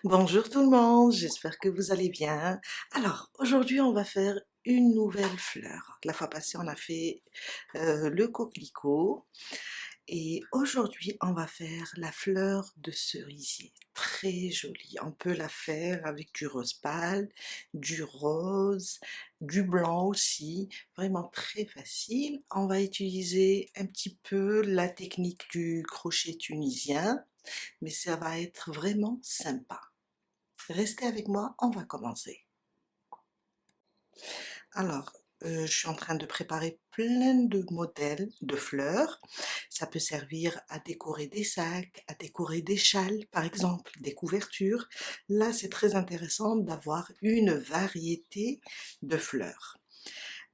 Bonjour tout le monde, j'espère que vous allez bien. Alors, aujourd'hui, on va faire une nouvelle fleur. La fois passée, on a fait le coquelicot et aujourd'hui, on va faire la fleur de cerisier. Très jolie. On peut la faire avec du rose pâle, du rose, du blanc aussi. Vraiment très facile. On va utiliser un petit peu la technique du crochet tunisien, mais ça va être vraiment sympa. Restez avec moi, on va commencer. Alors, je suis en train de préparer plein de modèles de fleurs. Ça peut servir à décorer des sacs, à décorer des châles, par exemple, des couvertures. Là, c'est très intéressant d'avoir une variété de fleurs.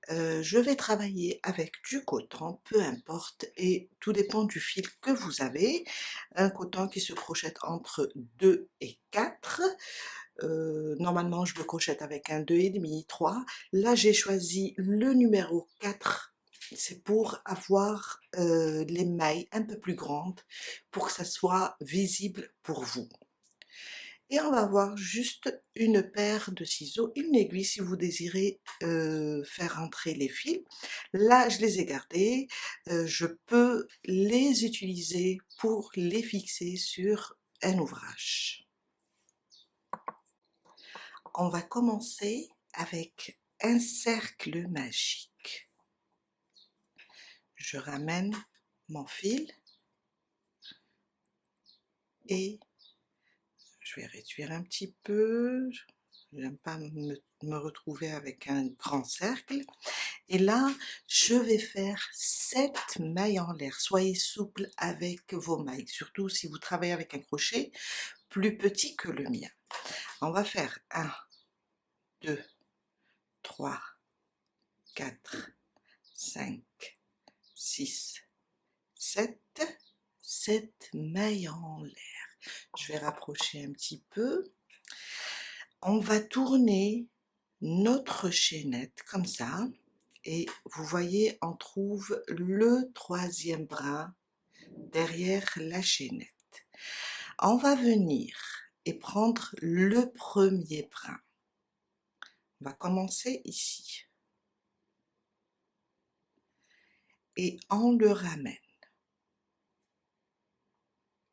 Je vais travailler avec du coton, peu importe, et tout dépend du fil que vous avez. Un coton qui se crochette entre 2 et 4. Normalement, je le crochette avec un 2,5, 3. Là, j'ai choisi le numéro 4. C'est pour avoir les mailles un peu plus grandes pour que ça soit visible pour vous. Et on va avoir juste une paire de ciseaux, une aiguille si vous désirez faire entrer les fils. Là, je les ai gardés. Je peux les utiliser pour les fixer sur un ouvrage. On va commencer avec un cercle magique. Je ramène mon fil et je vais réduire un petit peu. J'aime pas me retrouver avec un grand cercle. Et là, je vais faire 7 mailles en l'air. Soyez souple avec vos mailles, surtout si vous travaillez avec un crochet plus petit que le mien. On va faire 1, 2, 3, 4, 5, 6, 7, 7 mailles en l'air. Je vais rapprocher un petit peu. On va tourner notre chaînette comme ça. Et vous voyez, on trouve le 3e brin derrière la chaînette. On va venir et prendre le premier brin. On va commencer ici. Et on le ramène.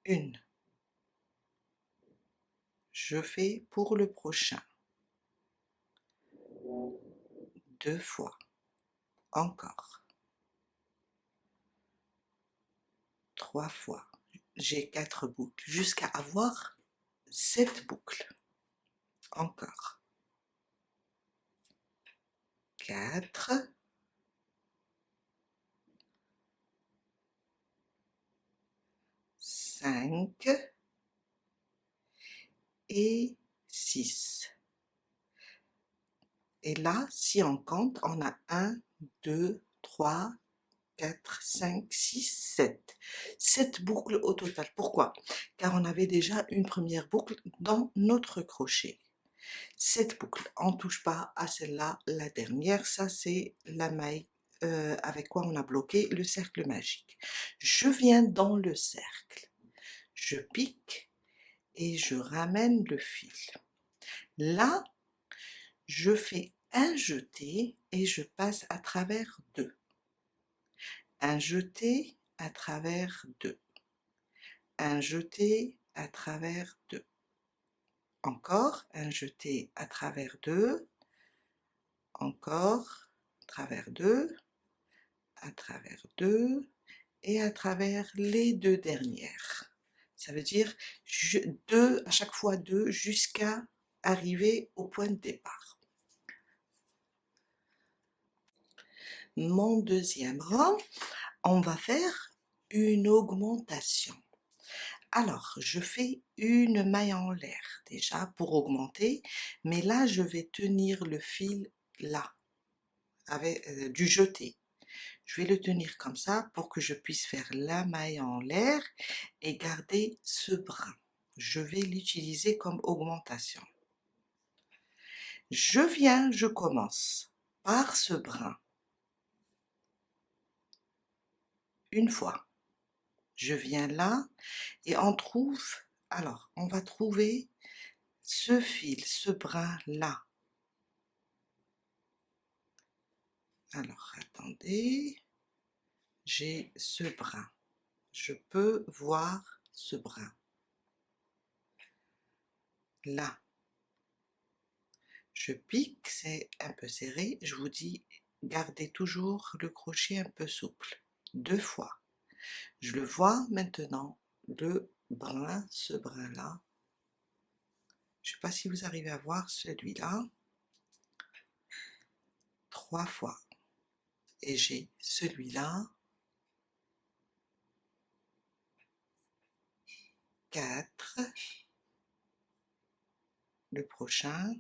1. Je fais pour le prochain. 2 fois. Encore. 3 fois. J'ai 4 boucles jusqu'à avoir 7 boucles. Encore. 4. 5 et 6. Et là, si on compte, on a 1, 2, 3, 4, 5, 6, 7. 7 boucles au total. Pourquoi? Car on avait déjà une première boucle dans notre crochet. 7 boucles. On ne touche pas à celle-là, la dernière. Ça, c'est la maille avec quoi on a bloqué le cercle magique. Je viens dans le cercle. Je pique et je ramène le fil. Là, je fais un jeté et je passe à travers 2. Un jeté à travers 2. Un jeté à travers 2. Encore un jeté à travers 2. Encore à travers 2. À travers 2. Et à travers les 2 dernières. Ça veut dire 2, à chaque fois 2 jusqu'à arriver au point de départ. Mon deuxième rang, on va faire une augmentation. Alors, je fais une maille en l'air déjà pour augmenter, mais là, je vais tenir le fil là, avec du jeté. Je vais le tenir comme ça pour que je puisse faire la maille en l'air et garder ce brin. Je vais l'utiliser comme augmentation. Je commence par ce brin. Une fois. Je viens là et on trouve, alors on va trouver ce fil, ce brin-là. Alors, attendez, j'ai ce brin. Je peux voir ce brin. Là, je pique, c'est un peu serré. Je vous dis, gardez toujours le crochet un peu souple. 2 fois. Je le vois maintenant, le brin, ce brin-là. Je ne sais pas si vous arrivez à voir celui-là. 3 fois. Et j'ai celui-là. 4. Le prochain.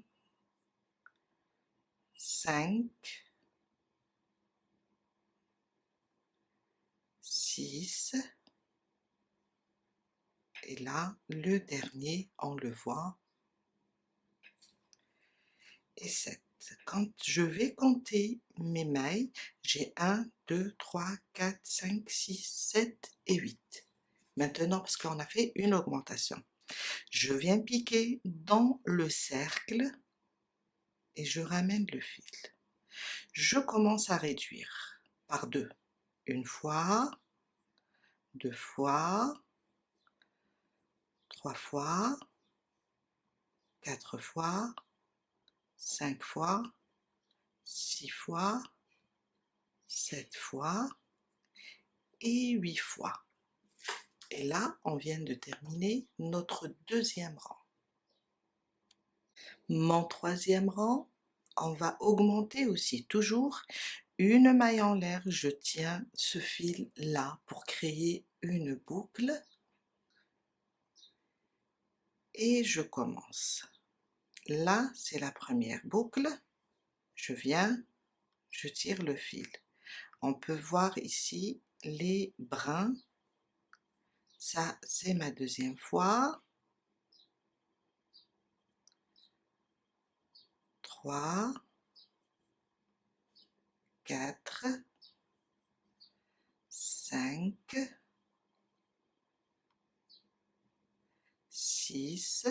5. 6. Et là, le dernier, on le voit. Et 7. Quand je vais compter mes mailles, j'ai 1, 2, 3, 4, 5, 6, 7 et 8. Maintenant, parce qu'on a fait une augmentation, je viens piquer dans le cercle et je ramène le fil. Je commence à réduire par 2. Une fois, 2 fois, 3 fois, 4 fois, 5 fois, 6 fois, 7 fois et 8 fois. Et là, on vient de terminer notre deuxième rang. Mon troisième rang, on va augmenter aussi toujours une maille en l'air. Je tiens ce fil là pour créer une boucle et je commence. Là, c'est la première boucle. Je viens, je tire le fil. On peut voir ici les brins. Ça, c'est ma deuxième fois. 3, 4, 5, 6,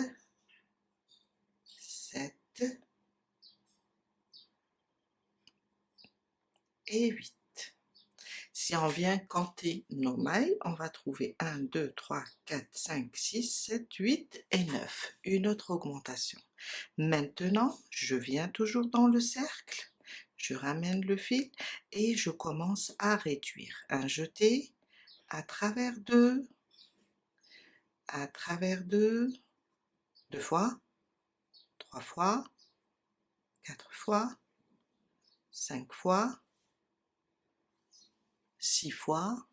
7 et 8. Si on vient compter nos mailles, on va trouver 1, 2, 3, 4, 5, 6, 7, 8 et 9. Une autre augmentation. Maintenant, je viens toujours dans le cercle, je ramène le fil et je commence à réduire. Un jeté à travers 2, à travers 2, 2 fois, 3 fois, 4 fois, 5 fois, 6 fois,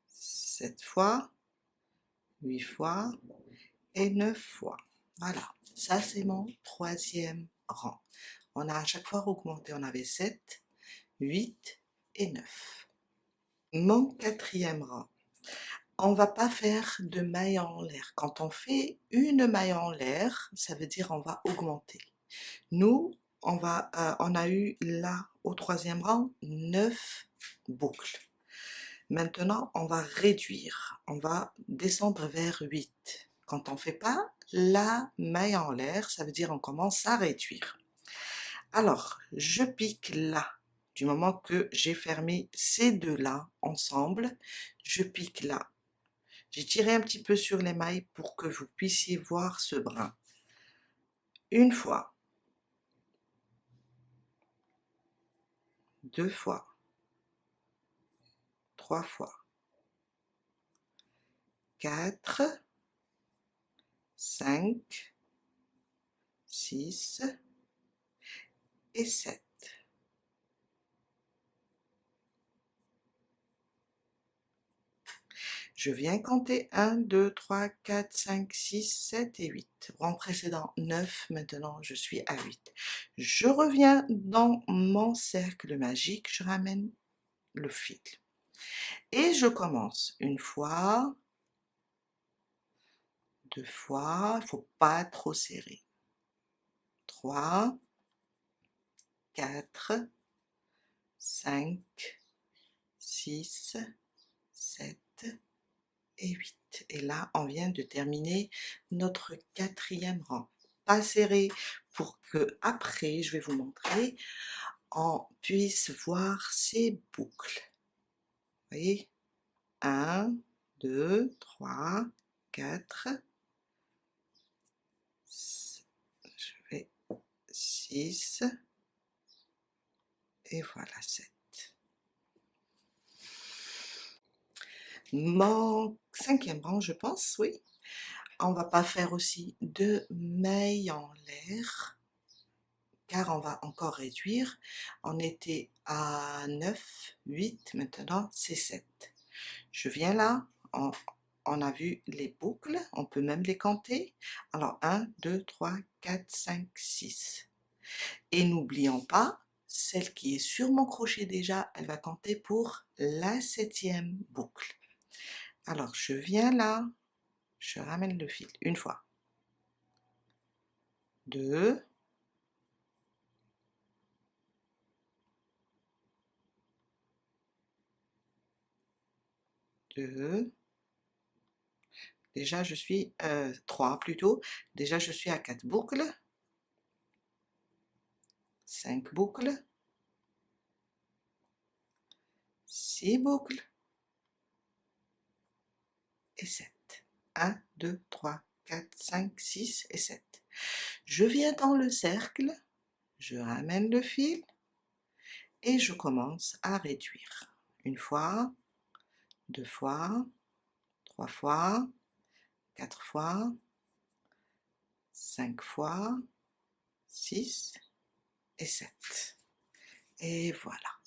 7 fois, 8 fois et 9 fois. Voilà, ça c'est mon troisième rang. On a à chaque fois augmenté, on avait 7, 8 et 9. Mon quatrième rang, on va pas faire de maille en l'air. Quand on fait une maille en l'air, ça veut dire on va augmenter. Nous, on a eu là au troisième rang 9 boucles. Maintenant, on va réduire, on va descendre vers 8. Quand on ne fait pas la maille en l'air, ça veut dire on commence à réduire. Alors, je pique là, du moment que j'ai fermé ces deux-là ensemble, je pique là. J'ai tiré un petit peu sur les mailles pour que vous puissiez voir ce brin. Une fois, 2 fois, 3 fois, 4, 5, 6 et 7. Je viens compter 1, 2, 3, 4, 5, 6, 7 et 8. Rang précédent 9, maintenant je suis à 8. Je reviens dans mon cercle magique, je ramène le fil. Et je commence une fois, 2 fois, il ne faut pas trop serrer. 3, 4, 5, 6, 7 et 8. Et là, on vient de terminer notre 4e rang. Pas serré pour que après, je vais vous montrer, on puisse voir ces boucles. Vous voyez? 1, 2, 3, 4, je vais 6, et voilà 7. Mon 5e rang, je pense, oui. On va pas faire aussi de mailles en l'air, car on va encore réduire. On était à 9, 8, maintenant c'est 7. Je viens là, on a vu les boucles, on peut même les compter. Alors 1, 2, 3, 4, 5, 6. Et n'oublions pas, celle qui est sur mon crochet déjà, elle va compter pour la 7e boucle. Alors je viens là, je ramène le fil une fois, 2, 2, déjà je suis 3 plutôt, déjà je suis à 4 boucles, 5 boucles, 6 boucles et 7. 1, 2, 3, 4, 5, 6 et 7. Je viens dans le cercle, je ramène le fil et je commence à réduire. Une fois, 2 fois, 3 fois, 4 fois, 5 fois, 6 et 7. Et voilà.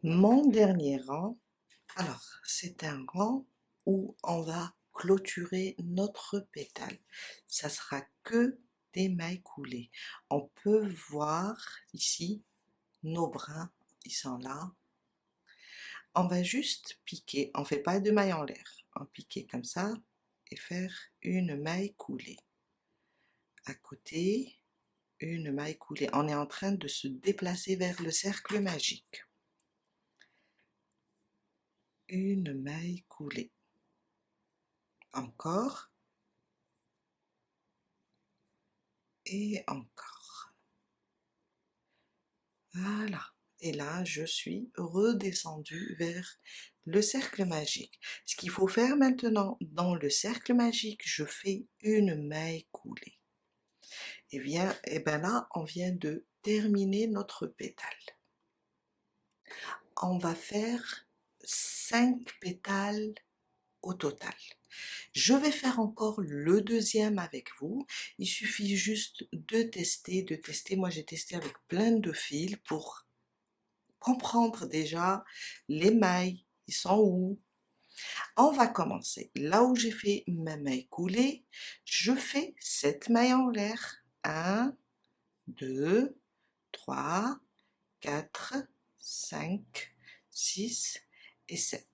Mon dernier rang, alors c'est un rang où on va clôturer notre pétale. Ça sera que des mailles coulées. On peut voir ici nos brins, ils sont là. On va juste piquer, on ne fait pas de maille en l'air. On piquer comme ça et faire une maille coulée. À côté, une maille coulée. On est en train de se déplacer vers le cercle magique. Une maille coulée. Encore. Et encore. Voilà. Et là, je suis redescendue vers le cercle magique. Ce qu'il faut faire maintenant, dans le cercle magique, je fais une maille coulée. Et bien là, on vient de terminer notre pétale. On va faire 5 pétales au total. Je vais faire encore le deuxième avec vous. Il suffit juste de tester, Moi, j'ai testé avec plein de fils pour comprendre déjà les mailles, ils sont où. On va commencer. Là où j'ai fait ma maille coulée, je fais 7 mailles en l'air. 1, 2, 3, 4, 5, 6 et 7.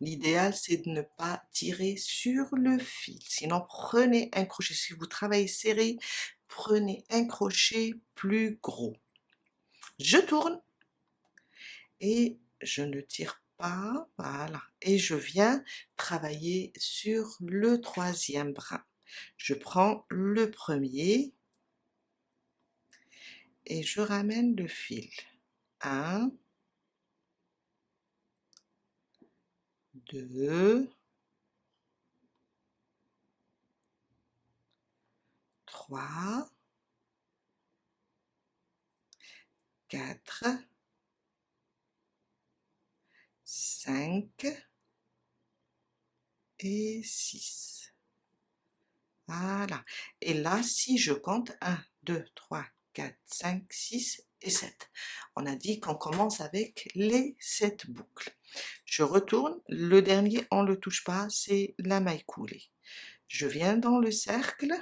L'idéal, c'est de ne pas tirer sur le fil. Sinon, prenez un crochet. Si vous travaillez serré, prenez un crochet plus gros. Je tourne et je ne tire pas. Voilà. Et je viens travailler sur le 3e brin. Je prends le premier et je ramène le fil. 1, 2, 3, 4, 5 et 6. Voilà. Et là, si je compte 1, 2, 3, 4, 5, 6 et 7. On a dit qu'on commence avec les 7 boucles. Je retourne. Le dernier, on ne le touche pas, c'est la maille coulée. Je viens dans le cercle.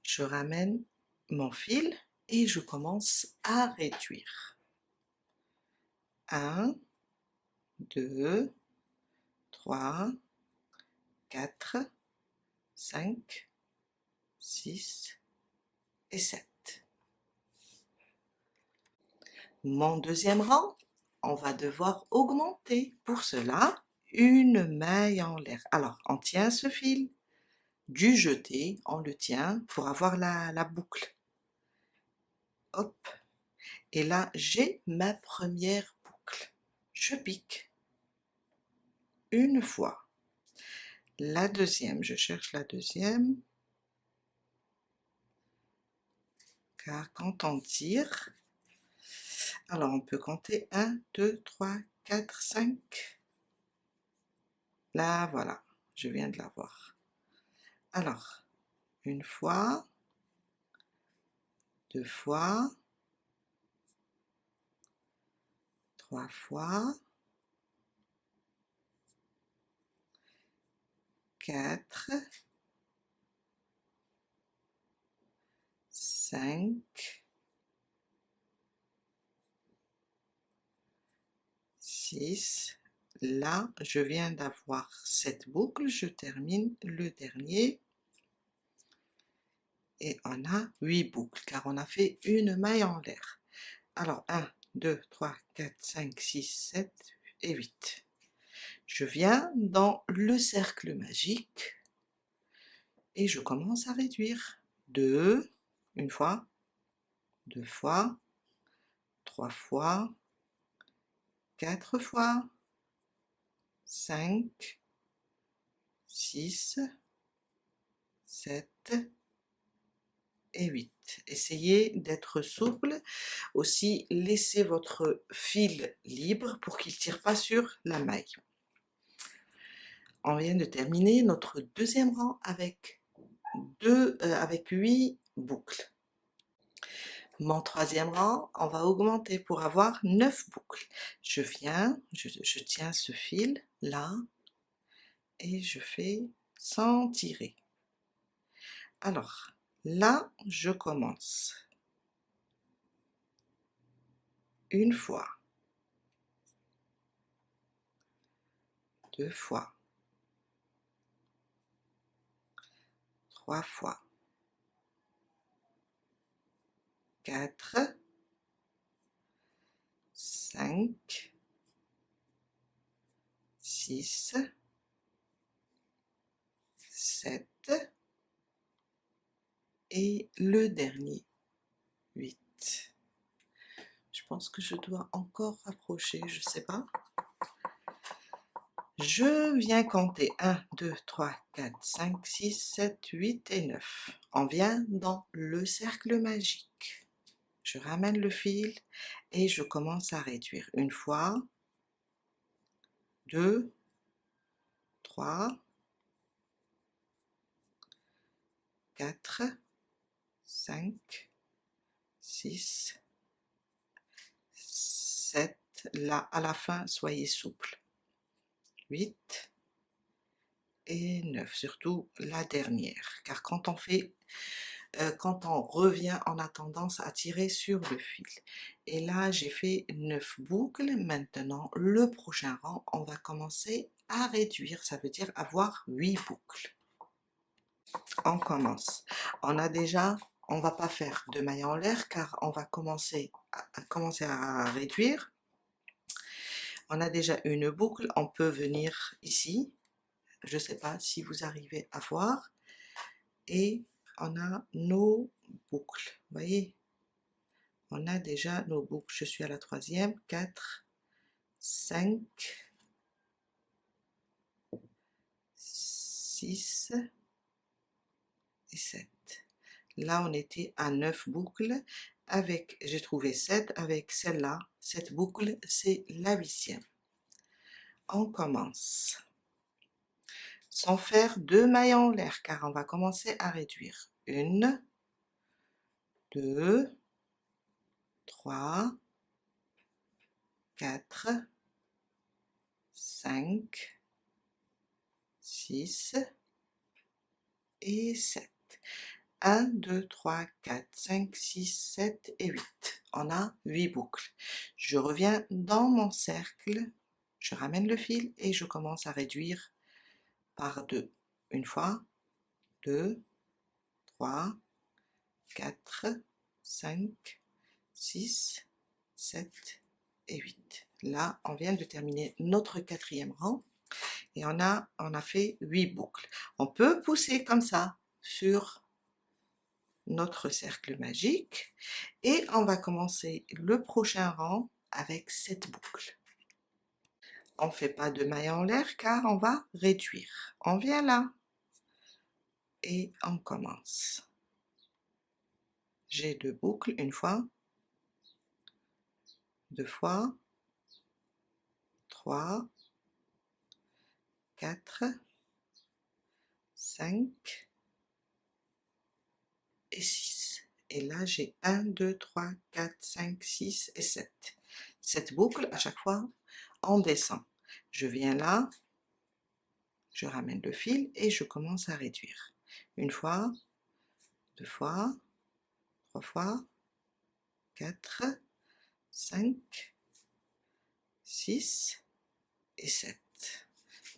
Je ramène mon fil et je commence à réduire. 1, 2, 3, 4, 5, 6 et 7. Mon deuxième rang, on va devoir augmenter. Pour cela, une maille en l'air. Alors, on tient ce fil du jeté, on le tient pour avoir la boucle. Hop. Et là, j'ai ma première boucle. Je pique une fois. La deuxième, je cherche la deuxième. Car quand on tire, alors on peut compter 1, 2, 3, 4, 5. Là, voilà, je viens de l'avoir. Alors, une fois, deux fois, trois fois, 4, 5, 6. Là, je viens d'avoir cette boucle, je termine le dernier. Et on a 8 boucles, car on a fait une maille en l'air. Alors, 1, 2, 3, 4, 5, 6, 7 et 8. Je viens dans le cercle magique et je commence à réduire. 2, une fois, deux fois, trois fois, quatre fois, 5, 6, 7 et 8. Essayez d'être souple. Aussi, laissez votre fil libre pour qu'il ne tire pas sur la maille. On vient de terminer notre deuxième rang avec 8 boucles. Mon troisième rang, on va augmenter pour avoir 9 boucles. Je viens, je tiens ce fil là et je fais sans tirer. Alors, là, je commence. Une fois, deux fois, trois fois, 4, 5, 6, 7 et le dernier, 8. Je pense que je dois encore rapprocher, je ne sais pas. Je viens compter 1, 2, 3, 4, 5, 6, 7, 8 et 9. On vient dans le cercle magique. Je ramène le fil et je commence à réduire. Une fois, 2, 3, 4, 5, 6, 7. Là, à la fin, soyez souple. 8 et 9, surtout la dernière. Car quand on revient, on a tendance à tirer sur le fil. Et là, j'ai fait 9 boucles. Maintenant, le prochain rang, on va commencer à réduire. Ça veut dire avoir 8 boucles. On commence. On ne va pas faire de maille en l'air car on va commencer à réduire. On a déjà une boucle. On peut venir ici. Je ne sais pas si vous arrivez à voir. Et on a nos boucles. Vous voyez? On a déjà nos boucles. Je suis à la troisième. 4, 5, 6 et 7. Là, on était à 9 boucles. J'ai trouvé 7 avec celle-là. Cette boucle, c'est la 8e. On commence. Sans faire de mailles en l'air, car on va commencer à réduire. 1, 2, 3, 4, 5, 6 et 7. 1, 2, 3, 4, 5, 6, 7 et 8. On a 8 boucles. Je reviens dans mon cercle, je ramène le fil et je commence à réduire par 2. Une fois, 2, 3, 4, 5, 6, 7 et 8. Là, on vient de terminer notre 4e rang et on a fait 8 boucles. On peut pousser comme ça sur notre cercle magique et on va commencer le prochain rang avec 7 boucles. On ne fait pas de maille en l'air car on va réduire. On vient là et on commence. J'ai 2 boucles, une fois, 2 fois, 3, 4, 5 et 6. Et là, j'ai 1, 2, 3, 4, 5, 6 et 7. 7 boucles, à chaque fois, on descend. Je viens là, je ramène le fil et je commence à réduire. Une fois, 2 fois, 3 fois, 4, 5, 6 et 7.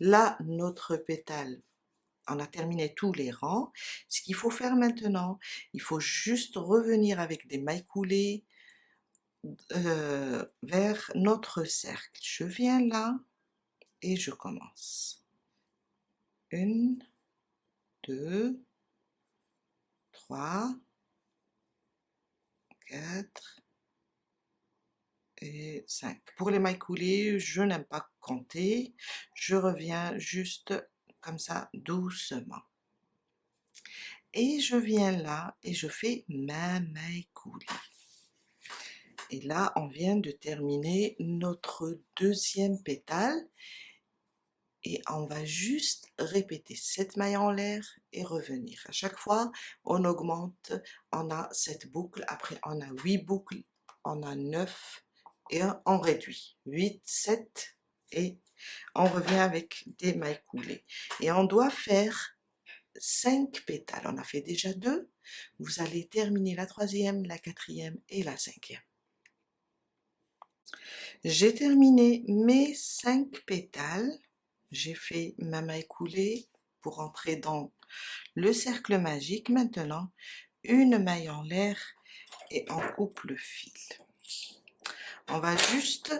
Là, notre pétale, on a terminé tous les rangs. Ce qu'il faut faire maintenant, il faut juste revenir avec des mailles coulées vers notre cercle. Je viens là et je commence. 1, 2, 3, 4 et 5. Pour les mailles coulées, je n'aime pas compter. Je reviens juste comme ça, doucement. Et je viens là et je fais ma maille coulée. Et là, on vient de terminer notre 2e pétale et on va juste répéter cette maille en l'air et revenir. À chaque fois, on augmente, on a 7 boucles, après on a 8 boucles, on a 9 et on réduit. 8, 7 et on revient avec des mailles coulées. Et on doit faire 5 pétales. On a fait déjà 2. Vous allez terminer la 3e, la 4e et la 5e. J'ai terminé mes 5 pétales. J'ai fait ma maille coulée pour entrer dans le cercle magique. Maintenant, une maille en l'air et on coupe le fil. On va juste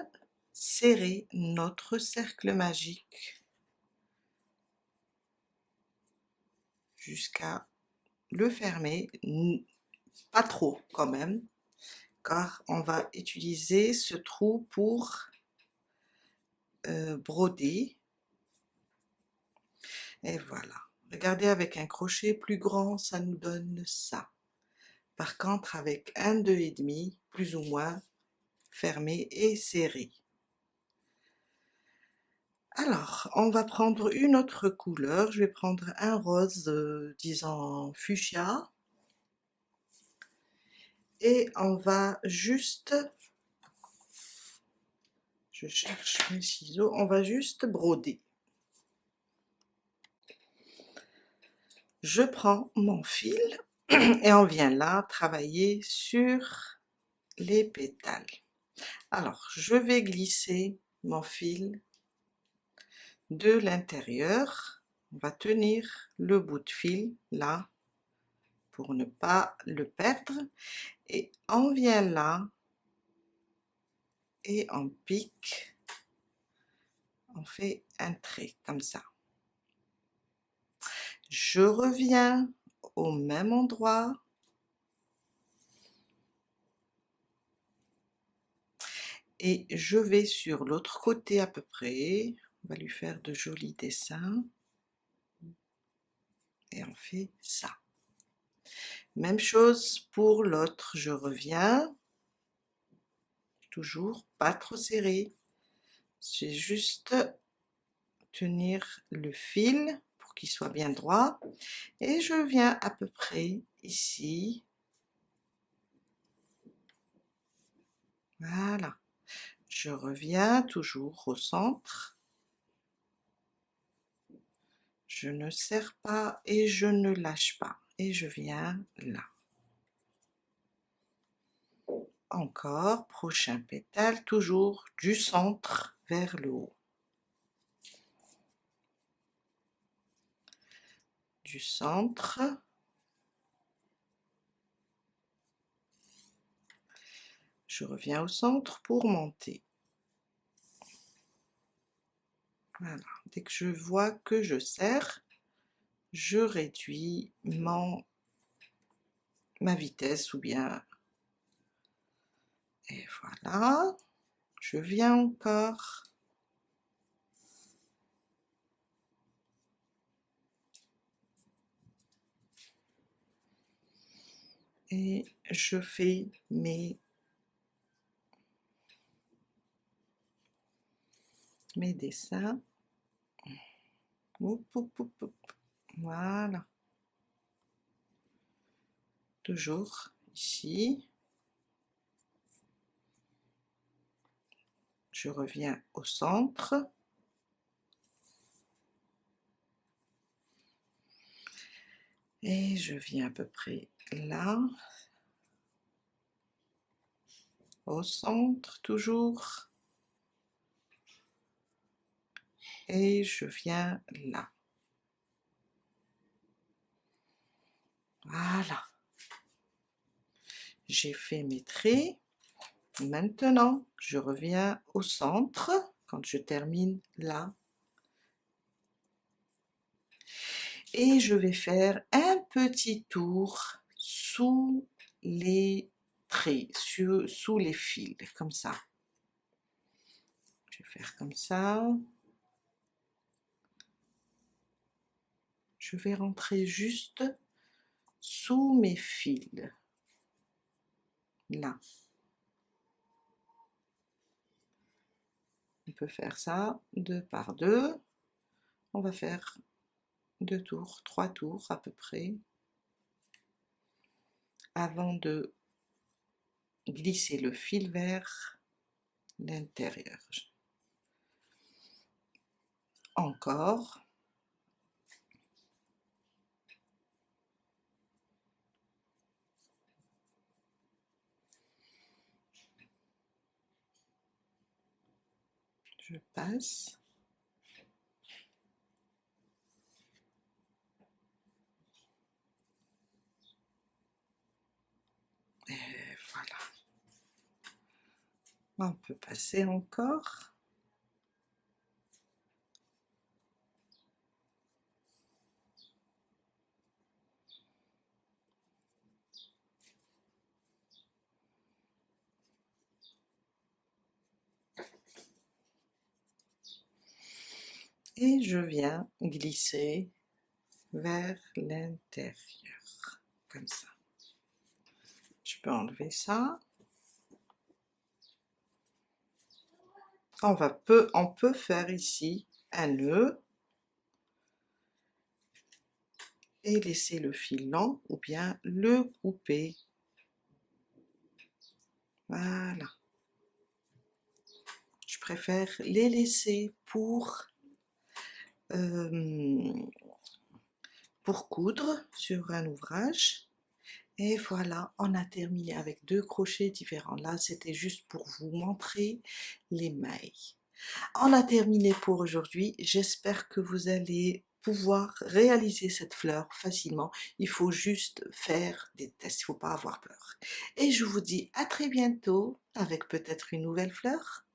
serrer notre cercle magique jusqu'à le fermer, pas trop quand même, car on va utiliser ce trou pour broder. Et voilà. Regardez, avec un crochet plus grand, ça nous donne ça. Par contre, avec un 2,5, plus ou moins, fermé et serré. Alors, on va prendre une autre couleur. Je vais prendre un rose, disons fuchsia. Et on va juste, je cherche mes ciseaux, on va juste broder. Je prends mon fil et on vient là travailler sur les pétales. Alors, je vais glisser mon fil de l'intérieur. On va tenir le bout de fil là pour ne pas le perdre. Et on vient là et on pique. On fait un trait comme ça. Je reviens au même endroit. Et je vais sur l'autre côté à peu près. On va lui faire de jolis dessins. Et on fait ça. Même chose pour l'autre. Je reviens. Toujours pas trop serré. C'est juste tenir le fil pour qu'il soit bien droit. Et je viens à peu près ici. Voilà. Je reviens toujours au centre. Je ne serre pas et je ne lâche pas. Et je viens là. Encore, prochain pétale, toujours du centre vers le haut. Du centre. Je reviens au centre pour monter. Voilà, dès que je vois que je serre, je réduis ma vitesse ou bien, et voilà, je viens encore et je fais mes dessins. Oup, oup, oup, oup. Voilà, toujours ici. Je reviens au centre. Et je viens à peu près là, au centre toujours. Et je viens là. Voilà. J'ai fait mes traits. Maintenant, je reviens au centre quand je termine là. Et je vais faire un petit tour sous les traits, sous les fils, comme ça. Je vais faire comme ça. Je vais rentrer juste sous mes fils, là. On peut faire ça 2 par 2. On va faire 2 tours, 3 tours à peu près, avant de glisser le fil vers l'intérieur. Encore. Je passe. Et voilà. On peut passer encore. Et je viens glisser vers l'intérieur, comme ça. Je peux enlever ça. On peut faire ici un nœud et laisser le fil lent ou bien le couper. Voilà. Je préfère les laisser pour coudre sur un ouvrage. Et voilà, on a terminé avec 2 crochets différents. Là, c'était juste pour vous montrer les mailles. On a terminé pour aujourd'hui. J'espère que vous allez pouvoir réaliser cette fleur facilement. Il faut juste faire des tests, il ne faut pas avoir peur. Et je vous dis à très bientôt avec peut-être une nouvelle fleur.